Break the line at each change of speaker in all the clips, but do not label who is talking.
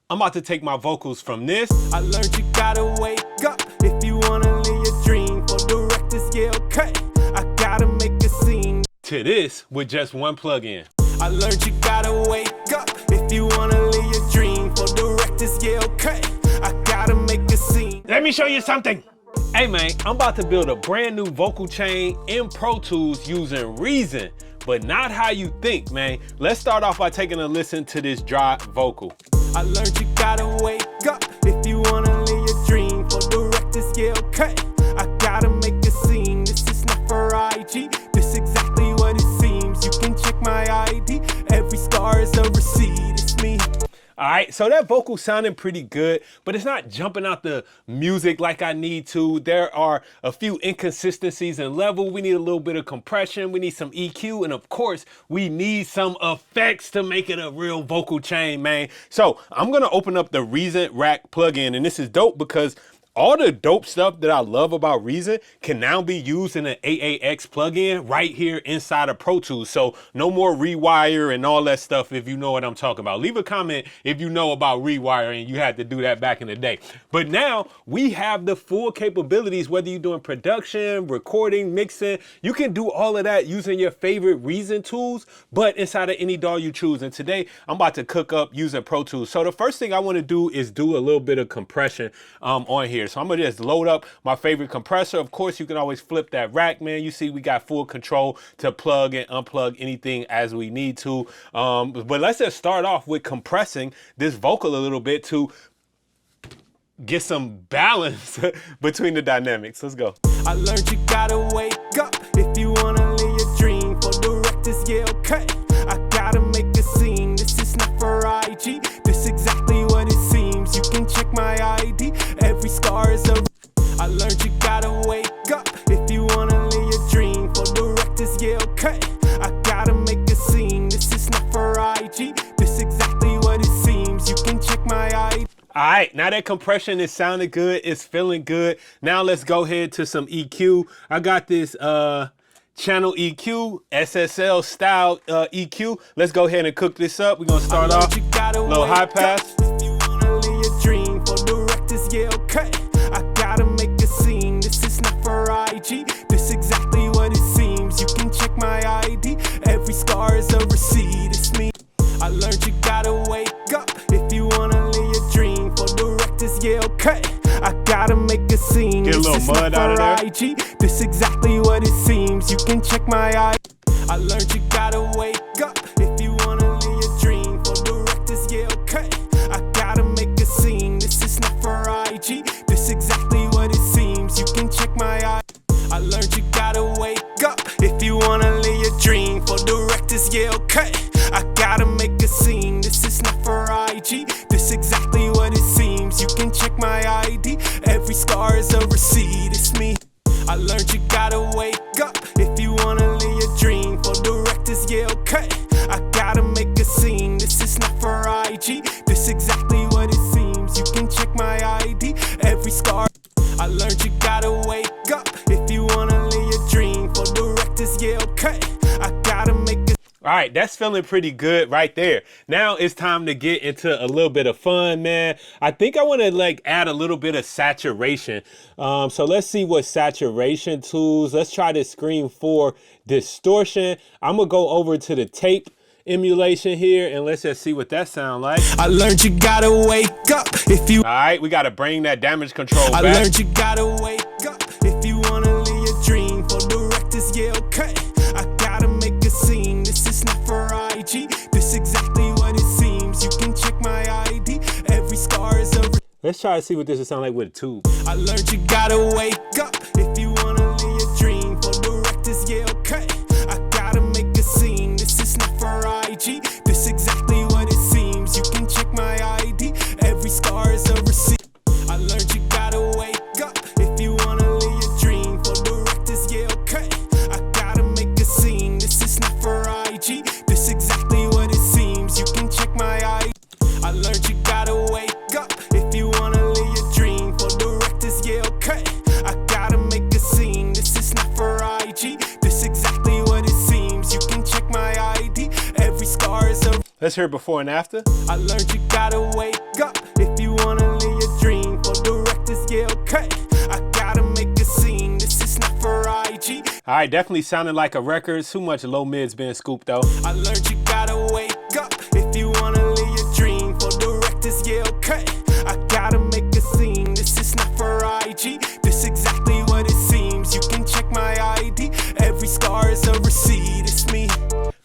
I'm about to take my vocals from this.
I learned you gotta wake up if you wanna live your dream. For directors, yeah, okay. I gotta make a scene.
To this with just one plug-in.
I learned you gotta wake up if you wanna live your dream. For directors, yeah, okay. I gotta make a scene.
Let me show you something. Hey man, I'm about to build a brand new vocal chain in Pro Tools using Reason, but not how you think, man. Let's start off by taking a listen to this dry vocal.
I learned you gotta wake up if you wanna live your dream. For directors, yeah, okay. I gotta make a scene. This is not for IG. This exactly what it seems. You can check my ID. Every scar is a receipt. It's me.
All right, so that vocal sounding pretty good, but it's not jumping out the music like I need to. There are a few inconsistencies in level. We need a little bit of compression. We need some EQ. And of course, we need some effects to make it a real vocal chain, man. So I'm going to open up the Reason Rack plugin. And this is dope because all the dope stuff that I love about Reason can now be used in an AAX plugin right here inside of Pro Tools. So no more Rewire and all that stuff if you know what I'm talking about. Leave a comment if you know about Rewire and you had to do that back in the day. But now we have the full capabilities, whether you're doing production, recording, mixing, you can do all of that using your favorite Reason tools, but inside of any DAW you choose. And today I'm about to cook up using Pro Tools. So the first thing I want to do is do a little bit of compression on here. So I'm gonna just load up my favorite compressor. Of course, you can always flip that rack, man. You see we got full control to plug and unplug anything as we need to. But let's just start off with compressing this vocal a little bit to get some balance between the dynamics. Let's go.
I learned you gotta wake up if you wanna live your dream. For directors, yeah, okay. I gotta make a scene. This is not for IG. This exactly what it seems. You can check my ID. Every scar is a. I learned you gotta wake up if you wanna live your dream. For directors, yeah, okay. I gotta make a scene. This is not for IG. This exactly what it seems. You can check my ID.
All right, now that compression is sounding good, it's feeling good. Now let's go ahead to some EQ. I got this channel EQ, SSL-Style EQ. Let's go ahead and cook this up. We're gonna start off a little high pass.
If you wanna live your dream. For directors, yeah, okay. I gotta make a scene. This is not for IG. This exactly what it seems. You can check my ID. Every scar is a receipt. It's me. I learned you gotta wake up if you wanna live your dream. For directors, yeah, okay. I gotta make a scene.
Get a little mud out of there.
IG. This exactly what it seems. You can check my ID. I learned you gotta wake up if you wanna live your dream. For directors, yeah, okay. I gotta make a scene. This is not for IG. This exactly what it seems. You can check my ID. I learned you gotta wake up if you wanna live your dream. For directors, yeah, okay. I gotta make a scene. This is not for IG. This exactly what it seems. You can check my ID. Every scar is a receipt. It's me. I learned you gotta wake up if you wanna live your dream. For directors, yeah, okay. I gotta make a scene. This is not for IG. This exactly what it seems. You can check my ID. Every scar. I learned you gotta wake up if you wanna live your dream. For directors, yeah, okay. I gotta make a.
All right, that's feeling pretty good right there. Now it's time to get into a little bit of fun, man. I think I want to like add a little bit of saturation. So let's see what saturation tools. Let's try this Scream 4 distortion. I'm gonna go over to the tape emulation here and let's just see what that sound like.
I learned you gotta wake up if you.
All right, we gotta bring that damage control back.
I learned you gotta wake up if you wanna live your dream. For directors, yeah, okay. I gotta make a scene. This is not for IG. This exactly what it seems. You can check my ID. Every scar is a.
Let's try to see what this will sound like with a tube.
I learned you gotta wake up if you wanna live your dream. For directors, yeah, okay. I gotta make a scene. This is not for IG. This exactly what it seems. You can check my ID. Every scar is a receipt. I learned you gotta wake up if you wanna live your dream. For directors, yeah, okay. I gotta make a scene. This is not for IG. This exactly what it seems. You can check my ID. I learned you gotta wake up if you wanna live your dream. For directors, yeah, okay. I gotta make a scene. This is not for IG. This exactly what it seems. You can check my ID. Every scar is a.
Let's hear before and after.
I learned you gotta wake up
right, definitely sounding like a record. Too much low mids being scooped though.
I learned you gotta wake up if you wanna live your dream. For directors, yeah, okay. I gotta make a scene. This is not for IG. This exactly what it seems. You can check my ID. Every scar is a receipt. It's me.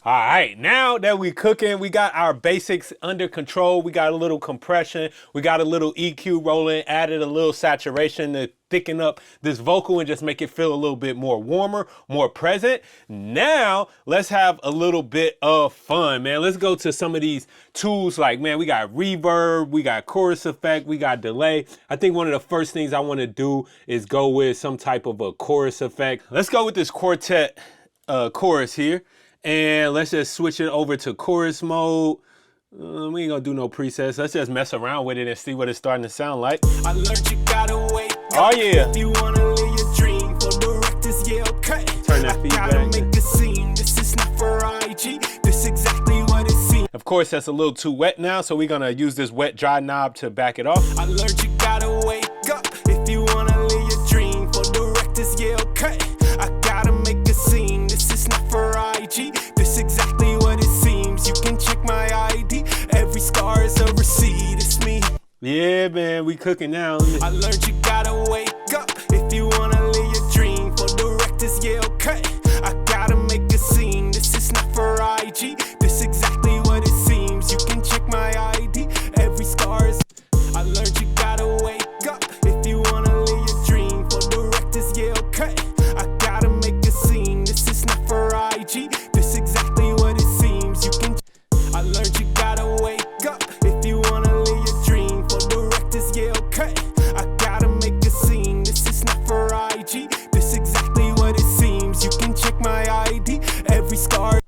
All right, now that we cooking, we got our basics under control. We got a little compression. We got a little EQ rolling, added a little saturation to thicken up this vocal and just make it feel a little bit more warmer, more present. Now, let's have a little bit of fun, man. Let's go to some of these tools like, man, we got reverb, we got chorus effect, we got delay. I think one of the first things I want to do is go with some type of a chorus effect. Let's go with this Quartet chorus here. And let's just switch it over to chorus mode. We ain't gonna do no presets. Let's just mess around with it and see what it's starting to sound like.
I learned you gotta wake up.
Oh yeah.
If you wanna live your dream. For directors, yeah, okay.
Turn that feedback.
I gotta make a scene. This is not for IG. This exactly what it seems.
Of course, that's a little too wet now, so we're gonna use this wet dry knob to back it off.
I learned you gotta wake up if you wanna live your dream. For directors, yeah, okay. I gotta make a scene. This is not for IG. This exactly what it seems. You can check my ID. Every scar is a receipt. It's me.
Yeah, man, we cooking now.
I learned you gotta wake up if you wanna live your dream. For directors, yeah, okay. I gotta make a scene. This is not for IG. This exactly what it seems. You can check my ID. Every scar is. I learned you gotta wake up if you wanna live your dream. For directors, yeah, okay. I gotta make a scene. This is not for IG. This exactly what it seems. You can. I learned you gotta wake up if you wanna live your dream. For directors, yeah, okay. I gotta make a scene. This is not for IG. This exactly what it seems. You can check my ID. Every scar.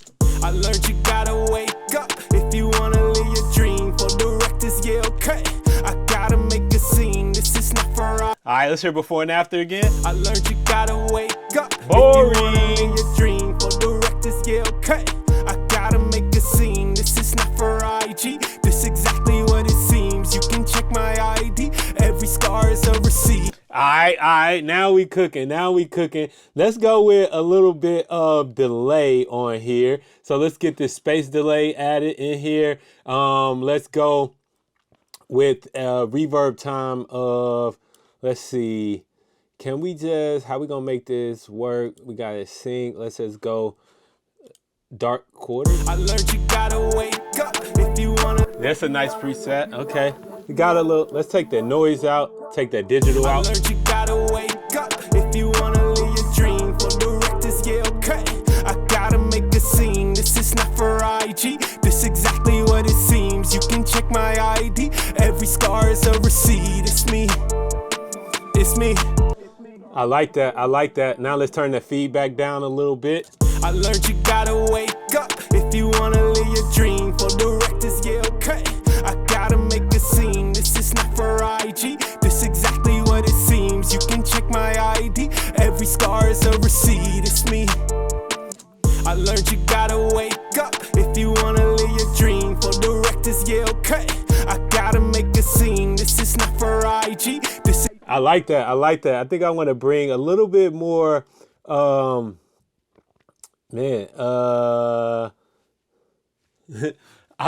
I learned you gotta wake up if you wanna live your dream. For directors, yeah, okay. I gotta make a scene. This is not for IG.
All right, let's hear before and after again.
I learned you gotta wake up
Boring.
if you wanna live your dream. For directors, yeah, okay. I gotta make a scene. This is not for IG. This exactly what it seems. You can check my ID. Every scar is a receipt.
All right, now we cooking, Let's go with a little bit of delay on here. So let's get this space delay added in here. Let's go with reverb time of, let's see, can we just, how we gonna make this work? We gotta sync, let's just go dark quarters.
I learned you gotta wake up if you wanna.
That's a nice preset, okay. We got a little, let's take that noise out, take that digital
I
out.
learned you gotta wake up if you wanna live your dream. For directors, yeah, okay. I gotta make a scene. This is not for IG. This exactly what it seems. You can check my ID. Every scar is a receipt. It's me. It's me.
I like that. Now let's turn the feedback down a little bit.
I learned you gotta wake up if you wanna live your dream. For directors, yeah, okay. I gotta make a scene. This is not for IG. This exactly what it seems. You can check my ID. Every scar is a receipt. It's me. I learned you gotta wake up if you wanna live your dream. For directors, yeah, okay. I gotta make a scene. This is not for IG. This is.
I like that. I think I want to bring a little bit more, I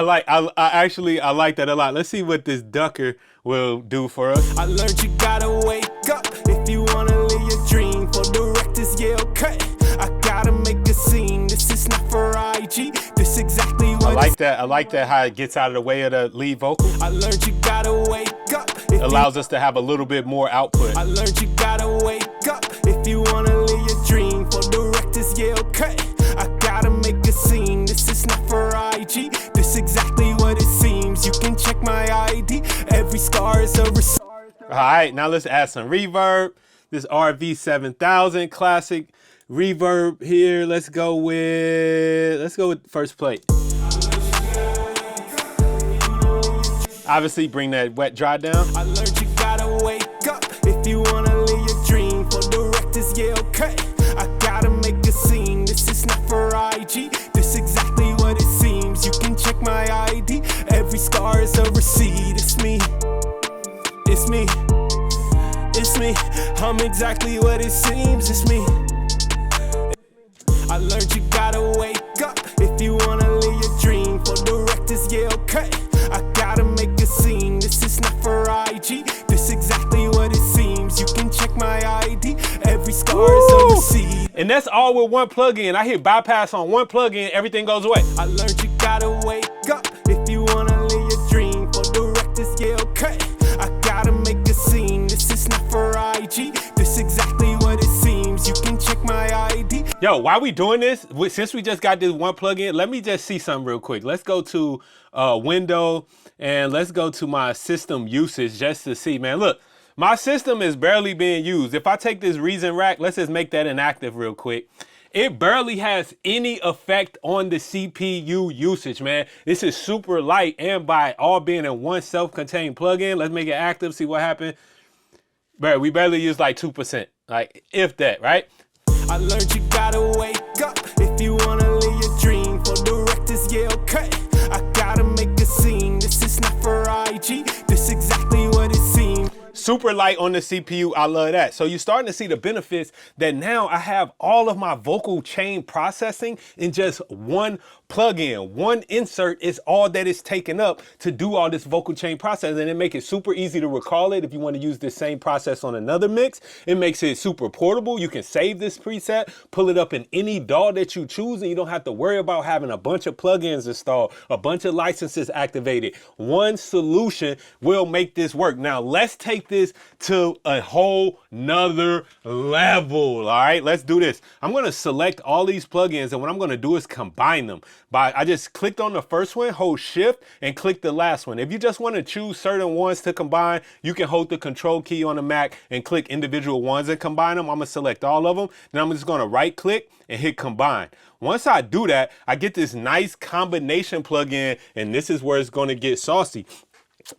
like that a lot. Let's see what this ducker will do for us.
I learned you gotta wake up if you wanna live your dream. For directors, yeah, okay. I gotta make a scene. This is not for IG. This exactly what.
I like that how it gets out of the way of the lead vocal.
I learned you gotta wake up.
Allows us to have a little bit more output.
I learned you gotta wake up if you wanna live your dream. For directors, yeah, okay. I gotta make a scene. This is not for IG. This exactly what it seems. You can check my ID. Every scar is a receipt.
All right, now let's add some reverb. This RV7000 classic reverb here. Let's go with first plate. Obviously, bring that wet dry down.
I learned you gotta wake up if you wanna live your dream. For directors, yeah, okay. I gotta make a scene. This is not for IG. This exactly what it seems. You can check my ID. Every scar is a receipt. It's me. It's me. It's me. I'm exactly what it seems. It's me. I learned you gotta wake up if you wanna live your dream. For directors, yeah, okay. I gotta make a scene. This is not for IG. This exactly what it seems. You can check my ID. Every scar is a receipt.
And that's all with one plugin. I hit bypass on one plugin, everything goes away.
I learned you gotta wake up if you wanna live your dream. For directors, yeah, okay. I gotta make a scene. This is not for IG. This exactly what it seems. You can check my ID.
Yo, why we doing this? Since we just got this one plugin, let me just see something real quick. Let's go to window and let's go to my system usage just to see, man. Look, my system is barely being used. If I take this reason rack, let's just make that inactive real quick. It barely has any effect on the CPU usage, man. This is super light, and by all being in one self-contained plugin, let's make it active, see what happens. Bro, we barely use like 2%, like if that, right?
I learned you gotta wake up if you wanna live your dream. For directors, yeah, okay. I gotta make a scene. This is not for IG. This exactly what it seems.
Super light on the CPU, I love that. So you're starting to see the benefits that now I have all of my vocal chain processing in just one plugin. One insert is all that is taken up to do all this vocal chain processing, and it makes it super easy to recall it if you want to use this same process on another mix. It makes it super portable. You can save this preset, pull it up in any DAW that you choose, and you don't have to worry about having a bunch of plugins installed, a bunch of licenses activated. One solution will make this work. Now let's take this to a whole nother level. All right, let's do this. I'm going to select all these plugins, and what I'm going to do is combine them. I just clicked on the first one, hold shift, and click the last one. If you just want to choose certain ones to combine, you can hold the control key on the Mac and click individual ones and combine them. I'm going to select all of them. Then I'm just going to right click and hit combine. Once I do that, I get this nice combination plugin, and this is where it's going to get saucy.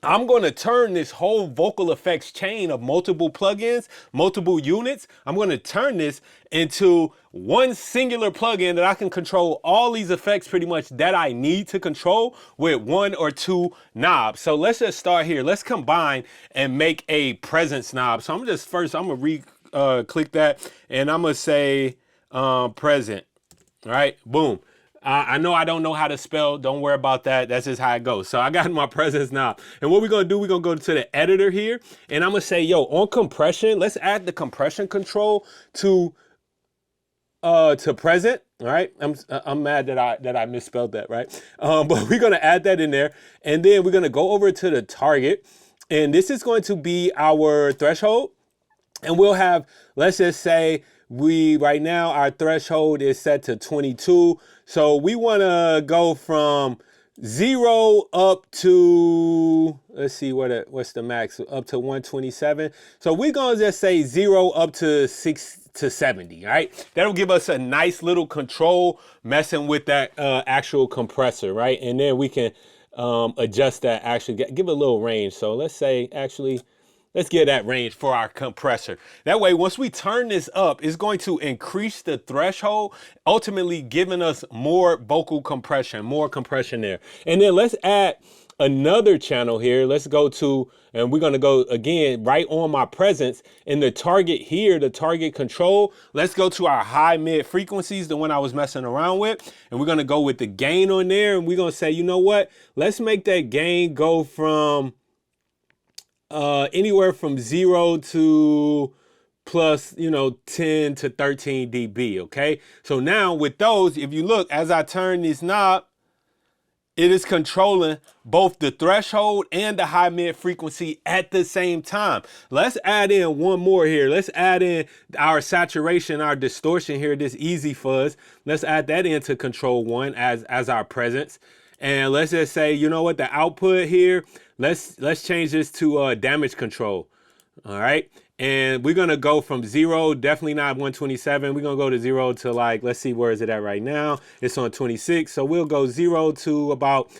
I'm going to turn this whole vocal effects chain of multiple plugins, multiple units. I'm going to turn this into one singular plugin that I can control all these effects pretty much that I need to control with one or two knobs. So let's just start here. Let's combine and make a presence knob. So I'm going to click that, and I'm going to say present. All right, boom. I know I don't know how to spell. Don't worry about that. That's just how it goes. So I got my presence knob. And what we're going to do, we're going to go to the editor here. And I'm going to say, yo, on compression, let's add the compression control to present. All right. I'm mad that I misspelled that, right? But we're going to add that in there. And then we're going to go over to the target. And this is going to be our threshold. And we'll have, let's just say, right now our threshold is set to 22. So we want to go from 0 up to, let's see what's the max, up to 127. So we're going to just say 0 up to 6 to 70, all right? That'll give us a nice little control messing with that actual compressor, right? And then we can adjust that, actually give it a little range. So let's say actually, let's get that range for our compressor. That way, once we turn this up, it's going to increase the threshold, ultimately giving us more vocal compression, more compression there. And then let's add another channel here. Let's go to, and we're gonna go again, right on my presence in the target here, the target control. Let's go to our high mid frequencies, the one I was messing around with. And we're gonna go with the gain on there. And we're gonna say, you know what? Let's make that gain go from, anywhere from 0 to plus, 10 to 13 dB, okay? So now with those, if you look, as I turn this knob, it is controlling both the threshold and the high mid frequency at the same time. Let's add in one more here. Let's add in our saturation, our distortion here, this easy fuzz. Let's add that into control 1 as our presence. And let's just say, you know what, the output here, let's change this to damage control. All right. And we're going to go from 0, definitely not 127. We're going to go to 0 to like, let's see, where is it at right now? It's on 26. So we'll go 0 to about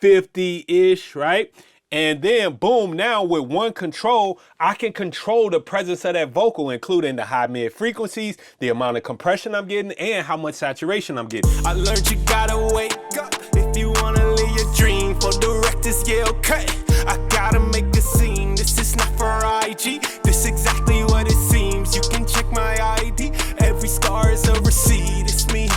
50-ish, right? And then boom, now with one control, I can control the presence of that vocal, including the high mid frequencies, the amount of compression I'm getting, and how much saturation I'm getting.
I learned you gotta wake up if you wanna live your dream. For directors, yeah, okay. I gotta make a scene. This is not for IG. This exactly what it seems. You can check my ID. Every scar is a receipt. It's me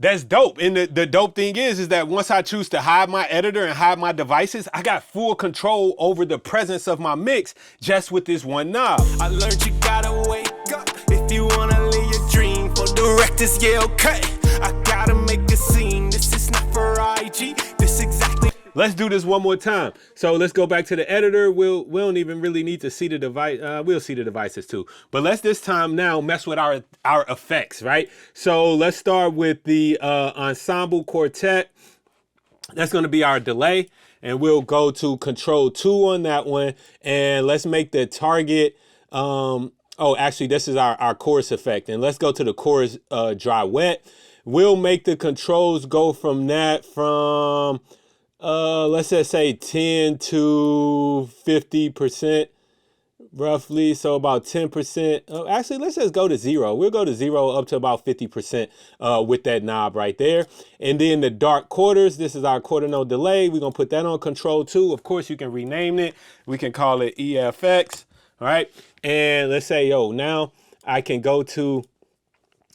That's dope. And the dope thing is that once I choose to hide my editor and hide my devices, I got full control over the presence of my mix just with this one knob.
I learned you gotta wake up if you wanna live your dream. For directors, yeah, okay. I gotta make a scene. This is not for IG. This exactly.
Let's do this one more time. So let's go back to the editor. We don't even really need to see the device. We'll see the devices too. But let's this time now mess with our effects, right? So let's start with the Ensemble Quartet. That's going to be our delay. And we'll go to Control 2 on that one. And let's make the target. Oh, actually, this is our chorus effect. And let's go to the chorus dry wet. We'll make the controls go from that from... let's just say 10 to 50% roughly. So about 10%. Actually, let's just go to 0. We'll go to 0 up to about 50% with that knob right there. And then the dark quarters, this is our quarter note delay. We're going to put that on Control 2. Of course, you can rename it. We can call it EFX. All right. And let's say, now I can go to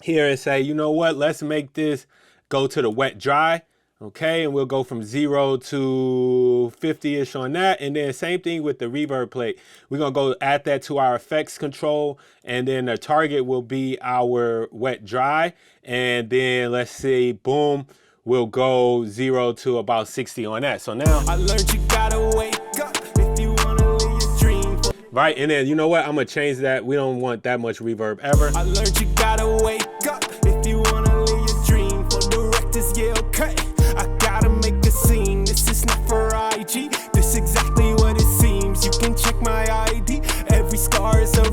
here and say, you know what? Let's make this go to the wet dry. Okay, and we'll go from 0 to 50-ish on that. And then same thing with the reverb plate. We're going to go add that to our effects control. And then the target will be our wet dry. And then let's see, boom, we'll go 0 to about 60 on that. So now
I learned you gotta wake up if you wanna live your dream.
Right, and then you know what? I'm going to change that. We don't want that much reverb ever.
I learned you gotta wake up if you wanna live your dream. For directors, yeah, okay. I gotta make a scene. This is not for IG. This exactly what it seems. You can check my ID. Every scar is a.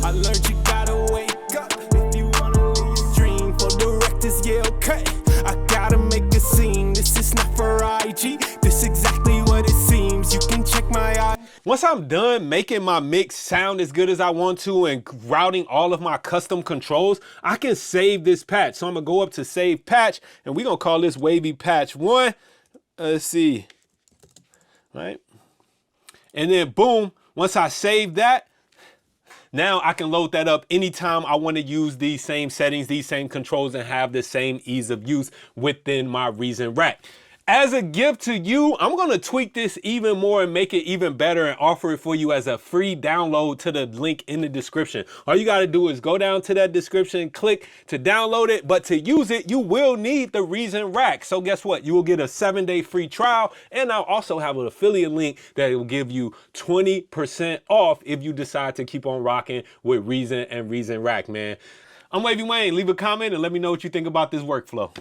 I learned you gotta wake up if you wanna live your dream. For directors, yeah, okay. I gotta make a scene. This is not for IG. This exactly what it seems. You can check my ID.
Once I'm done making my mix sound as good as I want to and routing all of my custom controls, I can save this patch. So I'm going to go up to Save Patch, and we're going to call this Wavy Patch 1. Let's see. Right? And then, boom, once I save that, now I can load that up anytime I want to use these same settings, these same controls, and have the same ease of use within my Reason rack. As a gift to you, I'm going to tweak this even more and make it even better and offer it for you as a free download to the link in the description. All you got to do is go down to that description, click to download it. But to use it, you will need the Reason rack. So guess what? You will get a 7-day free trial. And I'll also have an affiliate link that will give you 20% off if you decide to keep on rocking with Reason and Reason rack, man. I'm Wavy Wayne. Leave a comment and let me know what you think about this workflow.